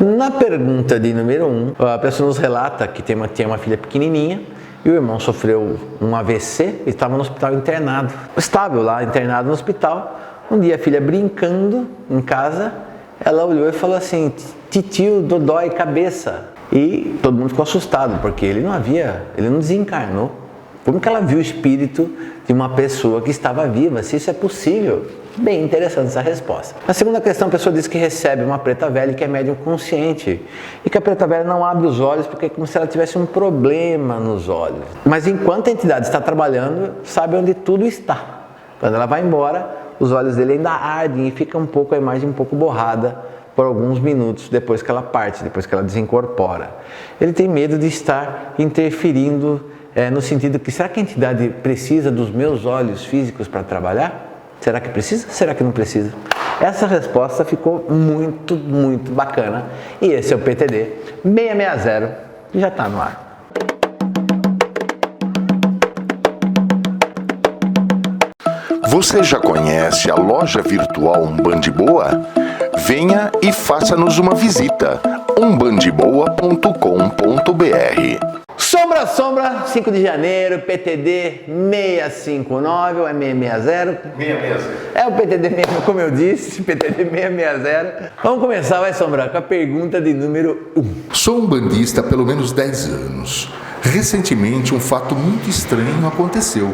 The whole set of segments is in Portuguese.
Na pergunta de número 1, a pessoa nos relata que tinha uma filha pequenininha e o irmão sofreu um AVC e estava no hospital internado. Estável lá, internado no hospital. Um dia a filha brincando em casa, ela olhou e falou assim: titio, dodói cabeça. E todo mundo ficou assustado, porque ele não desencarnou. Como que ela viu o espírito de uma pessoa que estava viva? Se isso é possível? Bem interessante essa resposta. Na segunda questão, a pessoa diz que recebe uma preta velha e que é médium consciente. E que a preta velha não abre os olhos porque é como se ela tivesse um problema nos olhos. Mas enquanto a entidade está trabalhando, sabe onde tudo está. Quando ela vai embora, os olhos dele ainda ardem e fica a imagem um pouco borrada por alguns minutos depois que ela parte, depois que ela desincorpora. Ele tem medo de estar interferindo no sentido que, será que a entidade precisa dos meus olhos físicos para trabalhar? Será que precisa? Será que não precisa? Essa resposta ficou muito, muito bacana. E esse é o PTD 660, que já está no ar. Você já conhece a loja virtual Umbande Boa? Venha e faça-nos uma visita. umbandeboa.com.br. Sombra, 5 de janeiro, PTD 659 ou é 660? 660. É o PTD mesmo, como eu disse, PTD 660. Vamos começar, vai Sombra, com a pergunta de número 1. Sou um bandista há pelo menos 10 anos. Recentemente, um fato muito estranho aconteceu.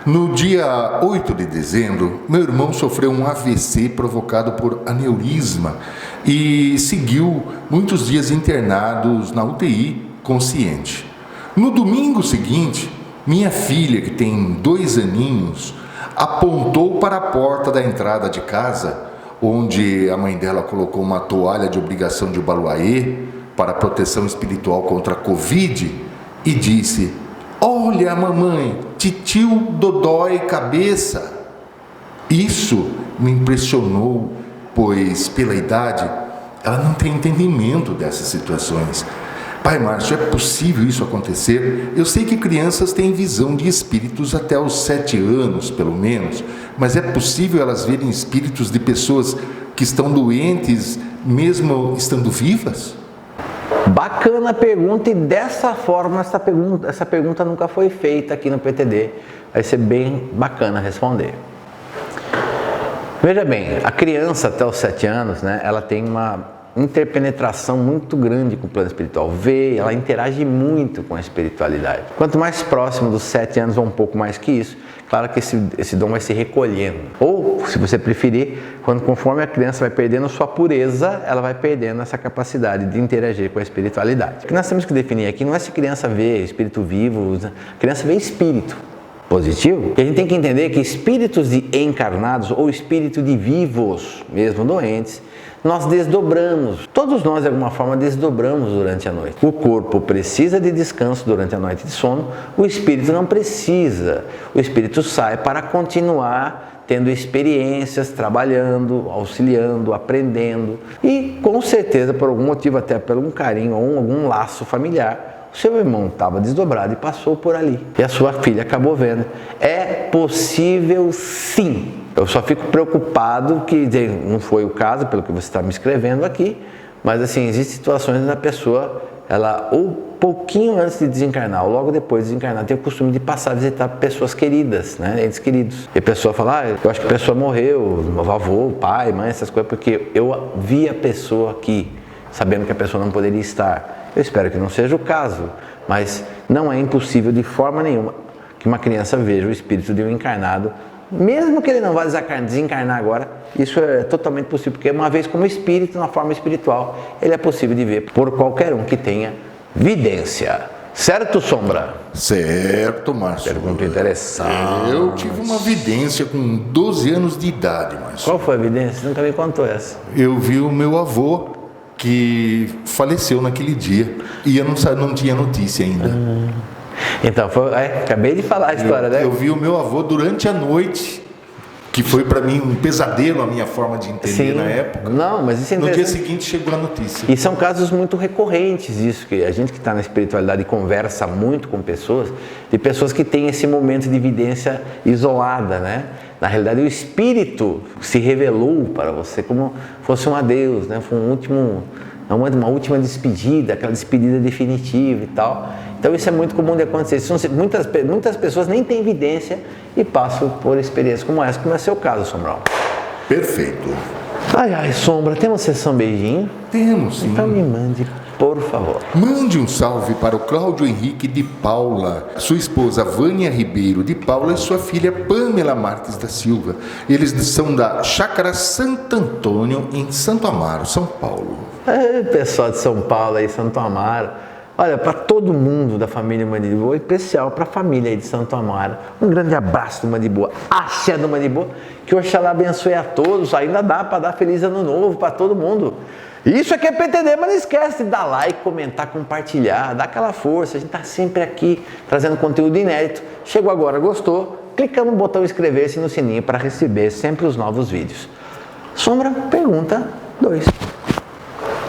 No dia 8 de dezembro, meu irmão sofreu um AVC provocado por aneurisma e seguiu muitos dias internados na UTI consciente. No domingo seguinte, minha filha, que tem 2 aninhos, apontou para a porta da entrada de casa, onde a mãe dela colocou uma toalha de obrigação de Baluaê para proteção espiritual contra a Covid e disse: "Olha, mamãe, titio dodói cabeça." Isso me impressionou, pois pela idade ela não tem entendimento dessas situações. Pai Márcio, é possível isso acontecer? Eu sei que crianças têm visão de espíritos até os 7 anos, pelo menos, mas é possível elas verem espíritos de pessoas que estão doentes, mesmo estando vivas? Bacana a pergunta, e dessa forma essa pergunta nunca foi feita aqui no PTD. Vai ser bem bacana responder. Veja bem, a criança até os 7 anos, né, ela tem uma interpenetração muito grande com o plano espiritual. Ela interage muito com a espiritualidade. Quanto mais próximo dos 7 anos ou um pouco mais que isso, claro que esse dom vai se recolhendo. Ou, se você preferir, conforme a criança vai perdendo sua pureza, ela vai perdendo essa capacidade de interagir com a espiritualidade. O que nós temos que definir aqui não é se a criança vê espírito vivo, a criança vê espírito positivo. E a gente tem que entender que espíritos de encarnados ou espírito de vivos, mesmo doentes, nós desdobramos. Todos nós, de alguma forma, desdobramos durante a noite. O corpo precisa de descanso durante a noite de sono, o espírito não precisa. O espírito sai para continuar tendo experiências, trabalhando, auxiliando, aprendendo. E, com certeza, por algum motivo, até por um carinho ou algum laço familiar, o seu irmão estava desdobrado e passou por ali. E a sua filha acabou vendo. É possível, sim. Eu só fico preocupado que não foi o caso, pelo que você está me escrevendo aqui, mas assim, existem situações onde a pessoa, ela ou pouquinho antes de desencarnar, ou logo depois de desencarnar, tem o costume de passar a visitar pessoas queridas, né, entes queridos. E a pessoa fala: eu acho que a pessoa morreu, meu avô, pai, mãe, essas coisas, porque eu vi a pessoa aqui, sabendo que a pessoa não poderia estar. Eu espero que não seja o caso, mas não é impossível de forma nenhuma que uma criança veja o espírito de um encarnado. Mesmo que ele não vá desencarnar agora, isso é totalmente possível, porque uma vez como espírito, na forma espiritual, ele é possível de ver por qualquer um que tenha vidência. Certo, Sombra? Certo, Márcio. Pergunta interessante. Eu tive uma vidência com 12 anos de idade, Márcio. Qual foi a vidência? Você nunca me contou essa. Eu vi o meu avô, que faleceu naquele dia, e eu não tinha notícia ainda. Então, acabei de falar a história, né? Eu vi o meu avô durante a noite, que foi para mim um pesadelo a minha forma de entender. Sim. Na época. Não, mas isso é no dia seguinte chegou a notícia. E são casos muito recorrentes, isso, que a gente que está na espiritualidade conversa muito com pessoas, de pessoas que têm esse momento de evidência isolada, né? Na realidade, o espírito se revelou para você como fosse um adeus, né? Foi um último é uma última despedida, aquela despedida definitiva e tal. Então isso é muito comum de acontecer. Muitas pessoas nem têm evidência e passam por experiências como essa, como é o seu caso, Sombrão. Perfeito. Ai, Sombra, temos sessão beijinho? Temos, sim. Então me mande, por favor. Mande um salve para o Cláudio Henrique de Paula, sua esposa Vânia Ribeiro de Paula e sua filha Pamela Marques da Silva. Eles são da Chácara Santo Antônio, em Santo Amaro, São Paulo. Pessoal de São Paulo aí, Santo Amaro. Olha, para todo mundo da família Mandiboa, em especial para a família aí de Santo Amaro, um grande abraço do Mandiboa, axé do Mandiboa, que Oxalá abençoe a todos, ainda dá para dar feliz ano novo para todo mundo. Isso aqui é PTD, mas não esquece de dar like, comentar, compartilhar, dar aquela força, a gente está sempre aqui trazendo conteúdo inédito. Chegou agora, gostou? Clica no botão inscrever-se no sininho para receber sempre os novos vídeos. Sombra, pergunta 2.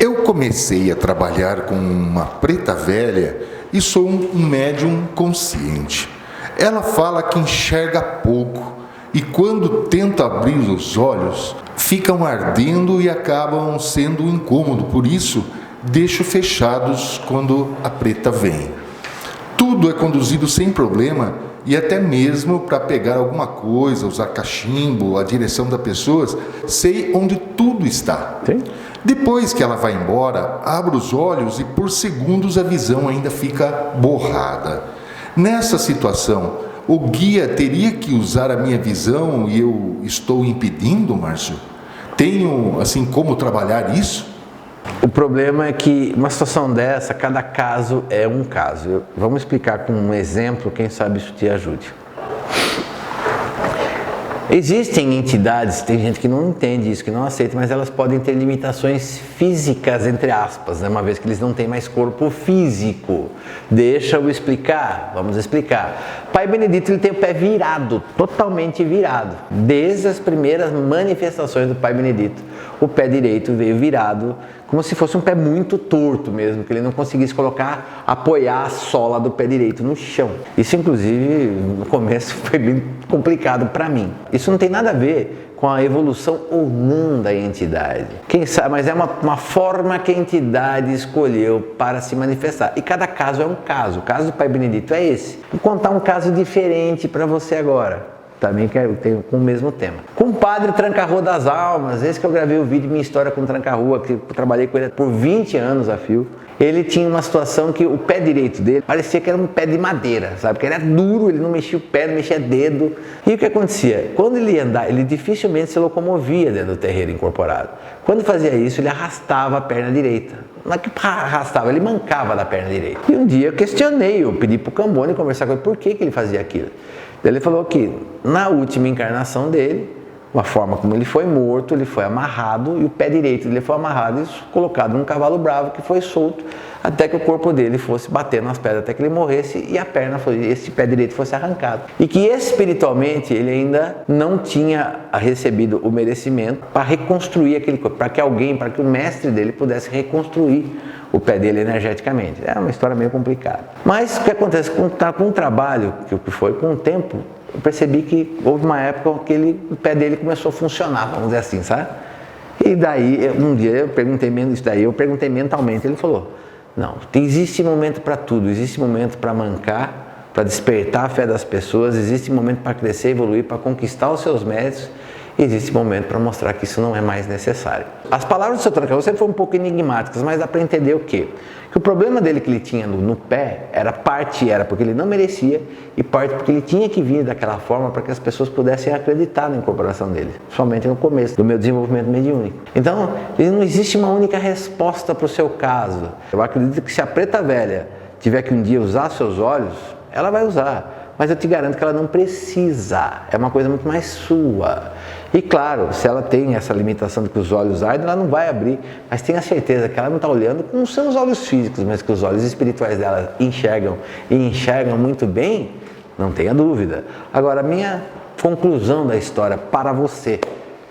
Eu comecei a trabalhar com uma preta velha e sou um médium consciente. Ela fala que enxerga pouco e quando tenta abrir os olhos, ficam ardendo e acabam sendo um incômodo. Por isso, deixo fechados quando a preta vem. Tudo é conduzido sem problema e até mesmo para pegar alguma coisa, usar cachimbo, a direção da pessoa, sei onde tudo está. Sim. Depois que ela vai embora, abro os olhos e por segundos a visão ainda fica borrada. Nessa situação, o guia teria que usar a minha visão e eu estou impedindo, Márcio? Tenho, assim, como trabalhar isso? O problema é que uma situação dessa, cada caso é um caso. Vamos explicar com um exemplo, quem sabe isso te ajude. Existem entidades, tem gente que não entende isso, que não aceita, mas elas podem ter limitações físicas, entre aspas, né? Uma vez que eles não têm mais corpo físico. Deixa eu explicar, vamos explicar. Pai Benedito, ele tem o pé virado, totalmente virado. Desde as primeiras manifestações do Pai Benedito, o pé direito veio virado, como se fosse um pé muito torto mesmo, que ele não conseguisse apoiar a sola do pé direito no chão. Isso, inclusive, no começo foi bem complicado para mim. Isso não tem nada a ver com a evolução ou não da entidade. Quem sabe, mas é uma forma que a entidade escolheu para se manifestar. E cada caso é um caso. O caso do Pai Benedito é esse. Vou contar um caso diferente para você agora. Também que eu tenho com o mesmo tema. Com o padre Tranca-Rua das Almas, esse que eu gravei o vídeo Minha História com Tranca-Rua, que eu trabalhei com ele por 20 anos a fio. Ele tinha uma situação que o pé direito dele parecia que era um pé de madeira, sabe? Porque ele era duro, ele não mexia o pé, não mexia dedo. E o que acontecia? Quando ele ia andar, ele dificilmente se locomovia dentro do terreiro incorporado. Quando fazia isso, ele arrastava a perna direita. Não é que arrastava, ele mancava da perna direita. E um dia eu questionei, eu pedi para o Cambone conversar com ele por que ele fazia aquilo. Ele falou que na última encarnação dele, a forma como ele foi morto, ele foi amarrado e o pé direito dele foi amarrado e colocado num cavalo bravo que foi solto até que o corpo dele fosse bater nas pedras, até que ele morresse e esse pé direito fosse arrancado. E que espiritualmente ele ainda não tinha recebido o merecimento para reconstruir aquele corpo, para que o mestre dele pudesse reconstruir o pé dele energeticamente. É uma história meio complicada. Mas o que acontece com o trabalho, que foi com o tempo, eu percebi que houve uma época que o pé dele começou a funcionar, vamos dizer assim, sabe? E daí, um dia eu perguntei mentalmente, ele falou, não, existe momento para tudo, existe momento para mancar, para despertar a fé das pessoas, existe momento para crescer, evoluir, para conquistar os seus méritos, existe momento para mostrar que isso não é mais necessário. As palavras do seu Tranca-Rua sempre foram um pouco enigmáticas, mas dá para entender o quê? Que o problema dele que ele tinha no pé, era porque ele não merecia e parte porque ele tinha que vir daquela forma para que as pessoas pudessem acreditar na incorporação dele, somente no começo do meu desenvolvimento mediúnico. Então, não existe uma única resposta para o seu caso. Eu acredito que se a preta velha tiver que um dia usar seus olhos, ela vai usar. Mas eu te garanto que ela não precisa, é uma coisa muito mais sua. E claro, se ela tem essa limitação de que os olhos ardem, ela não vai abrir, mas tenha certeza que ela não está olhando com os seus olhos físicos, mas que os olhos espirituais dela enxergam e enxergam muito bem, não tenha dúvida. Agora, a minha conclusão da história para você,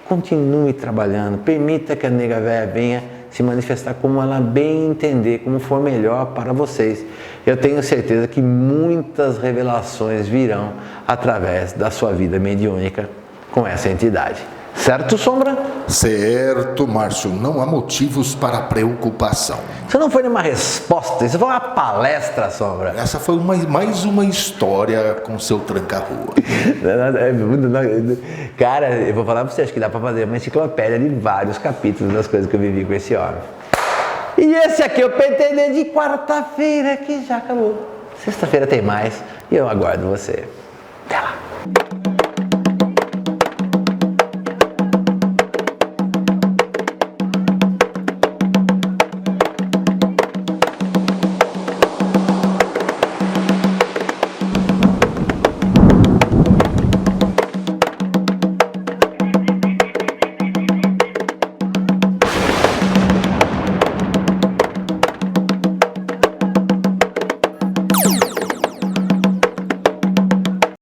continue trabalhando, permita que a nega véia venha se manifestar como ela bem entender, como for melhor para vocês. Eu tenho certeza que muitas revelações virão através da sua vida mediúnica com essa entidade. Certo, Sombra? Certo, Márcio, não há motivos para preocupação. Isso não foi nenhuma resposta, isso foi uma palestra, Sombra. Essa foi mais uma história com seu tranca-rua. Cara, eu vou falar pra você, acho que dá pra fazer uma enciclopédia de vários capítulos das coisas que eu vivi com esse homem. E esse aqui é o PTD de quarta-feira, que já acabou. Sexta-feira tem mais e eu aguardo você. Até lá.